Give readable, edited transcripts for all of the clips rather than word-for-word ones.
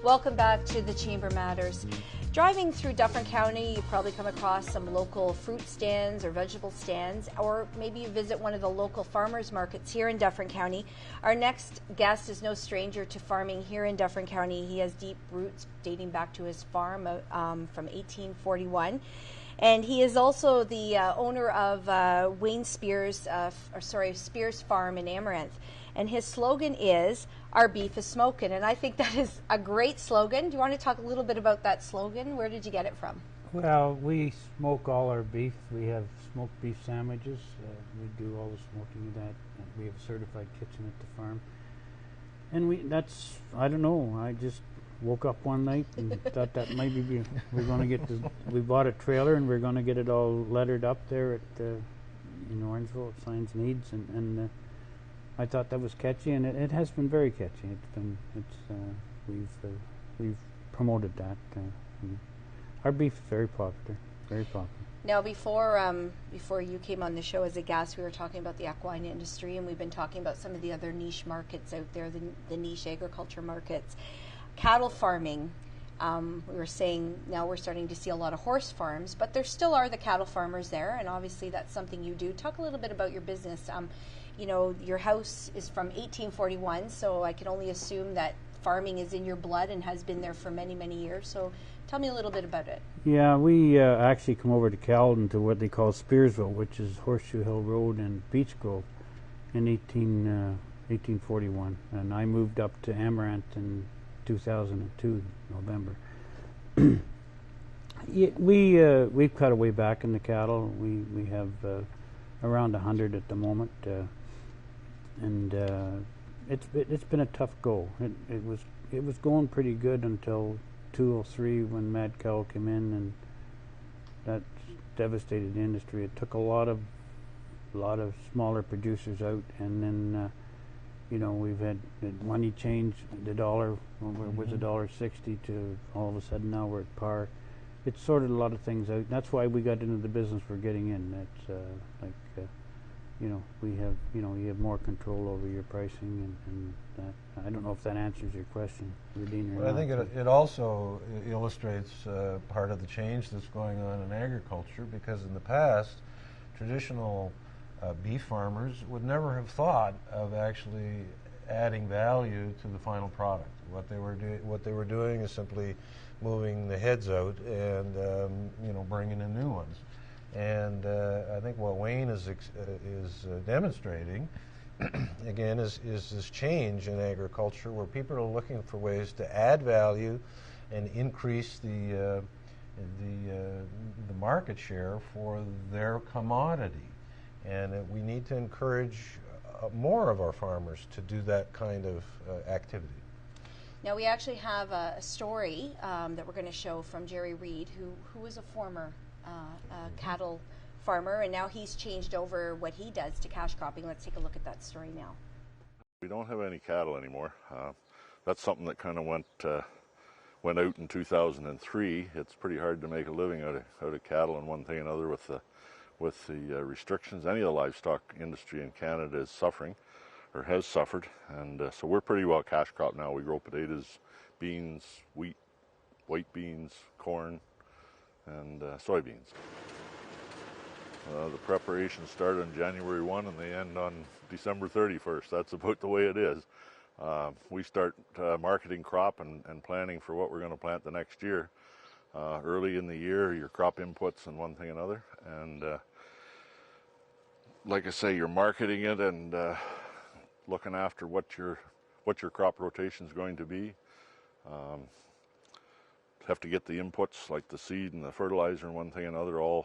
Welcome back to the Chamber Matters. Driving through Dufferin County, you probably come across some local fruit stands or vegetable stands, or maybe you visit one of the local farmers markets here in Dufferin County. Our next guest is no stranger to farming here in Dufferin County. He has deep roots dating back to his farm from 1841. And he is also the owner of Wayne Speers, Speers Farm in Amaranth. And his slogan is, "Our beef is smokin'." And I think that is a great slogan. Do you want to talk a little bit about that slogan? Where did you get it from? Well, we smoke all our beef. We have smoked beef sandwiches. We do all the smoking of that. We have a certified kitchen at the farm. And I don't know, I just woke up one night and thought that maybe we're going to get this. We bought a trailer and we're going to get it all lettered up there in Orangeville at Signs Needs, and I thought that was catchy, and it has been very catchy. We've promoted that. Our beef is very popular, very popular. Now, before you came on the show as a guest, we were talking about the equine industry, and we've been talking about some of the other niche markets out there, the niche agriculture markets. Cattle farming, we were saying now we're starting to see a lot of horse farms, but there still are the cattle farmers there, and obviously that's something you do. Talk a little bit about your business. Your house is from 1841, so I can only assume that farming is in your blood and has been there for many, many years. So tell me a little bit about it. Yeah, we actually come over to Caledon to what they call Spearsville, which is Horseshoe Hill Road and Beech Grove in 1841. And I moved up to Amaranth in 2002, November. We've cut away back in the cattle. We have around 100 at the moment. And it's been a tough go. It was going pretty good until 2003 when Mad Cow came in, and that devastated the industry. It took a lot of smaller producers out, and then we've had money change. The dollar was $1.60 to all of a sudden now we're at par. It sorted a lot of things out. That's why we got into the business we're getting in. That's you have more control over your pricing, and that. I don't know if that answers your question, Reid. Well, I think it also illustrates part of the change that's going on in agriculture, because in the past, traditional beef farmers would never have thought of actually adding value to the final product. What they were doing is simply moving the heads out and bringing in new ones. And I think what Wayne is demonstrating, again, is this change in agriculture where people are looking for ways to add value and increase the market share for their commodity. And we need to encourage more of our farmers to do that kind of activity. Now, we actually have a story that we're going to show from Gerry Reid, who was a former cattle farmer, and now he's changed over what he does to cash cropping. Let's take a look at that story now. We don't have any cattle anymore. That's something that kind of went out in 2003. It's pretty hard to make a living out of cattle and one thing and another with the restrictions. Any of the livestock industry in Canada is suffering, or has suffered, and so we're pretty well cash crop now. We grow potatoes, beans, wheat, white beans, corn, and soybeans. The preparations start on January 1 and they end on December 31st. That's about the way it is. We start marketing crop and planning for what we're going to plant the next year. Early in the year, your crop inputs and one thing and another. And like I say, you're marketing it and looking after what your crop rotation is going to be. Have to get the inputs like the seed and the fertilizer and one thing and another all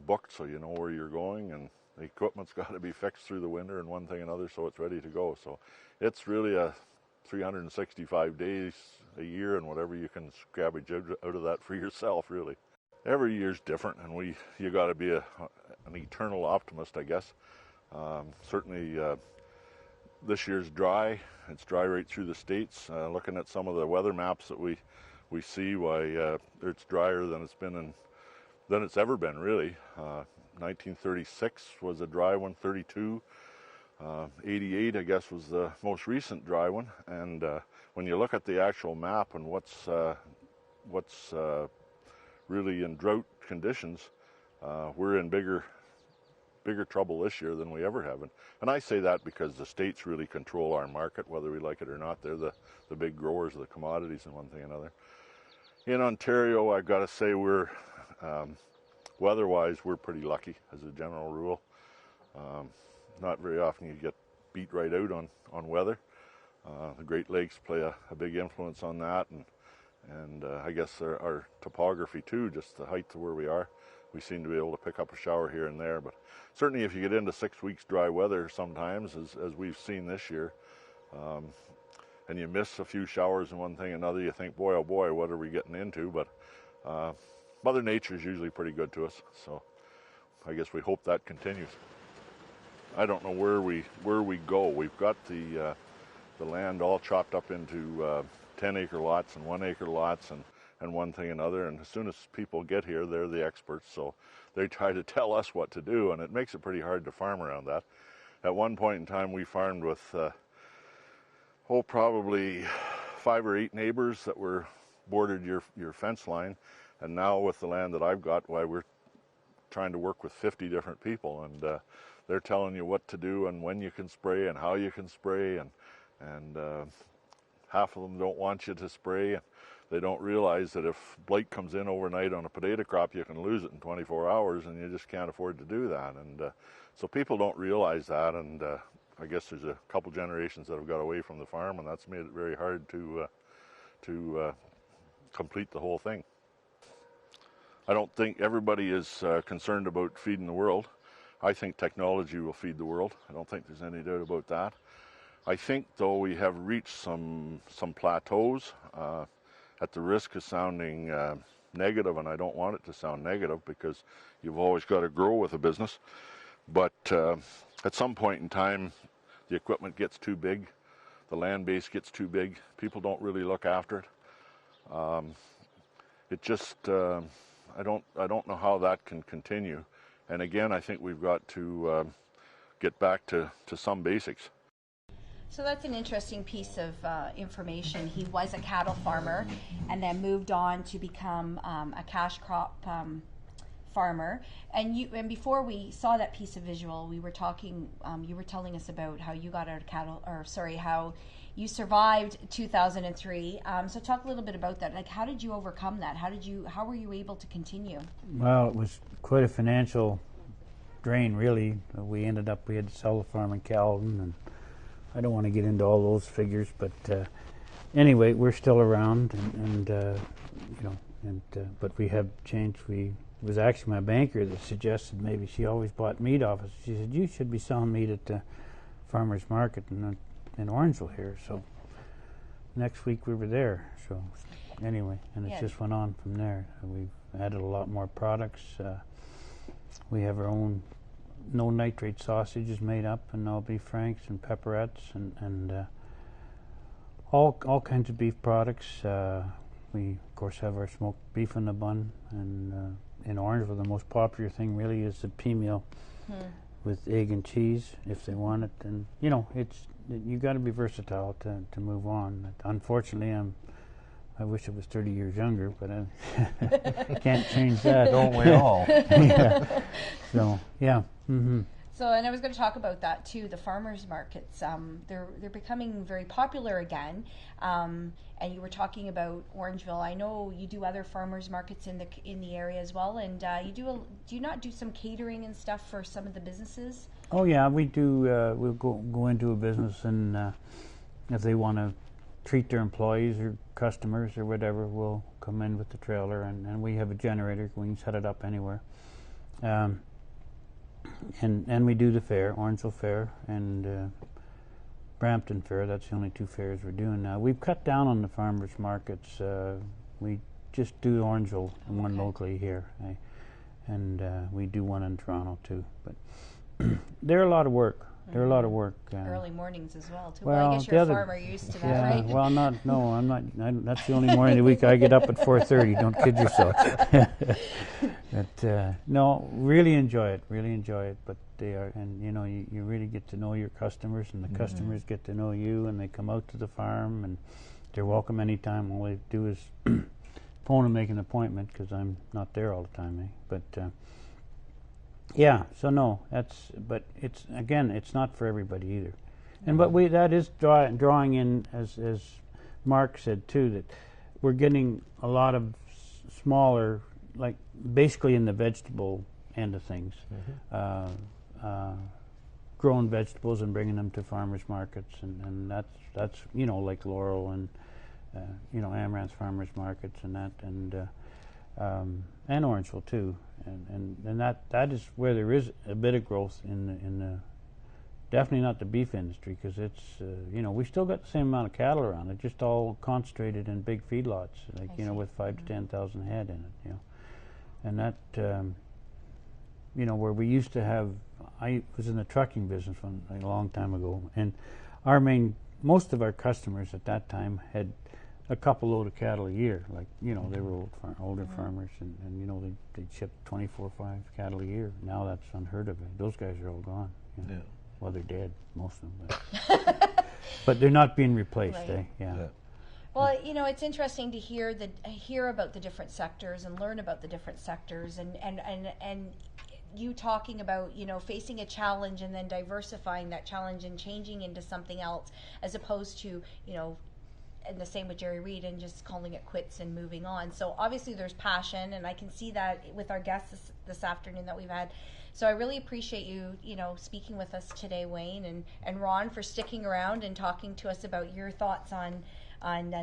booked so you know where you're going, and the equipment's got to be fixed through the winter and one thing and another so it's ready to go. So it's really a 365 days a year and whatever you can scavenge out of that for yourself, really. Every year's different, and you got to be an eternal optimist, I guess. Certainly this year's dry. It's dry right through the states. Looking at some of the weather maps that we see, why it's drier than it's ever been, really. 1936 was a dry one, 32. '88, I guess, was the most recent dry one, and when you look at the actual map and what's really in drought conditions, we're in bigger trouble this year than we ever have. And I say that because the states really control our market, whether we like it or not. They're the big growers of the commodities and one thing and another. In Ontario, I've got to say we're, weather-wise, we're pretty lucky as a general rule. Not very often you get beat right out on weather. The Great Lakes play a big influence on that, and I guess our topography too, just the height of where we are. We seem to be able to pick up a shower here and there, but certainly if you get into 6 weeks dry weather sometimes, as we've seen this year, and you miss a few showers and one thing and another, you think, boy, oh boy, what are we getting into? But Mother Nature is usually pretty good to us, so I guess we hope that continues. I don't know where we go. We've got the land all chopped up into 10-acre lots and 1-acre lots and one thing and another. And as soon as people get here, they're the experts, so they try to tell us what to do, and it makes it pretty hard to farm around that. At one point in time, we farmed with probably 5 or 8 neighbors that were bordered your fence line, and now with the land that I've got, why we're trying to work with 50 different people, and they're telling you what to do and when you can spray and how you can spray, and half of them don't want you to spray. And they don't realize that if blight comes in overnight on a potato crop, you can lose it in 24 hours, and you just can't afford to do that. And so people don't realize that, and I guess there's a couple generations that have got away from the farm, and that's made it very hard to complete the whole thing. I don't think everybody is concerned about feeding the world. I think technology will feed the world. I don't think there's any doubt about that. I think, though, we have reached some plateaus. At the risk of sounding negative, and I don't want it to sound negative because you've always got to grow with a business, but at some point in time, the equipment gets too big, the land base gets too big, people don't really look after it. It just, I don't know how that can continue. And again, I think we've got to get back to some basics. So that's an interesting piece of information. He was a cattle farmer and then moved on to become a cash crop farmer. And before we saw that piece of visual, we were talking. You were telling us about how you got out of cattle, how you survived 2003. So talk a little bit about that. Like, how did you overcome that? How were you able to continue? Well, it was quite a financial drain, really. We had to sell the farm in Caledon, and I don't want to get into all those figures, but anyway, we're still around, but we have changed. It was actually my banker that suggested maybe she always bought meat off us. She said, you should be selling meat at the farmer's market in Orangeville here. So next week we were there. So anyway, and it just went on from there. We've added a lot more products. We have our own no nitrate sausages made up, and all beef franks and pepperettes, and all kinds of beef products. We of course have our smoked beef in the bun, and in Orangeville the most popular thing really is the pea meal with egg and cheese if they want it. And you got to be versatile to move on. Unfortunately, I wish I was 30 years younger, but I can't change that. Don't we all? Yeah. So, yeah. Mm-hmm. So, and I was going to talk about that too. The farmers markets, they're becoming very popular again. And you were talking about Orangeville. I know you do other farmers markets in the area as well. And do you not do some catering and stuff for some of the businesses? Oh yeah, we do. We'll go into a business, and if they want to treat their employees or customers or whatever, we'll come in with the trailer, and we have a generator. We can set it up anywhere. And we do the fair, Orangeville Fair and Brampton Fair. That's the only 2 fairs we're doing now. We've cut down on the farmers markets. We just do Orangeville and one locally here, and we do one in Toronto too. But they're a lot of work. They're a lot of work. Early mornings as well too. Well, I guess you're a farmer, used to that, right? Well, I'm not. That's the only morning of the week I get up at 4:30. Don't kid yourself. But no, really enjoy it. But they are, and you know, you really get to know your customers, and the customers get to know you, and they come out to the farm, and they're welcome anytime. All they do is phone and make an appointment, because I'm not there all the time. But yeah, so no, but it's, again, it's not for everybody either. And but that is drawing in, as Mark said too, that we're getting a lot of smaller, like basically in the vegetable end of things, growing vegetables and bringing them to farmers markets, and that's you know, like Laurel and you know, Amaranth farmers markets and that, and Orangeville too, and that is where there is a bit of growth in the definitely not the beef industry, because it's you know, we still got the same amount of cattle around. It's just all concentrated in big feedlots, like you know, with 5,000 to 10,000 head in it, you know, and that you know, where we used to have. I was in the trucking business a long time ago, and most of our customers at that time had a couple load of cattle a year. Like, you know, they were older farmers, and you know, they'd ship 24 or 5 cattle a year. Now that's unheard of. Those guys are all gone. You know? Yeah. Well, they're dead, most of them, but they're not being replaced. Right. Yeah. Well, you know, it's interesting to hear about the different sectors and learn about the different sectors, and you talking about, you know, facing a challenge and then diversifying that challenge and changing into something else, as opposed to, you know, and the same with Gerry Reid, and just calling it quits and moving on. So obviously there's passion, and I can see that with our guests this afternoon that we've had. So I really appreciate you know, speaking with us today, Wayne, and Ron, for sticking around and talking to us about your thoughts on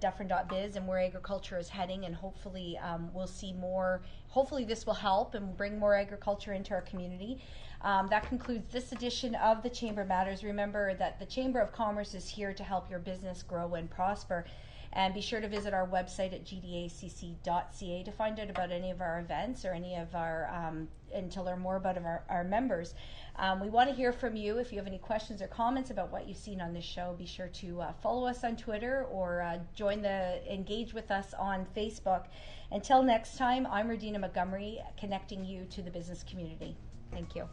Dufferin.biz and where agriculture is heading, and hopefully we'll see more. Hopefully this will help and bring more agriculture into our community. That concludes this edition of the Chamber Matters. Remember that the Chamber of Commerce is here to help your business grow and prosper. And be sure to visit our website at gdacc.ca to find out about any of our events or any of our, and to learn more about our members. We want to hear from you. If you have any questions or comments about what you've seen on this show, be sure to follow us on Twitter, or engage with us on Facebook. Until next time, I'm Radina Montgomery, connecting you to the business community. Thank you.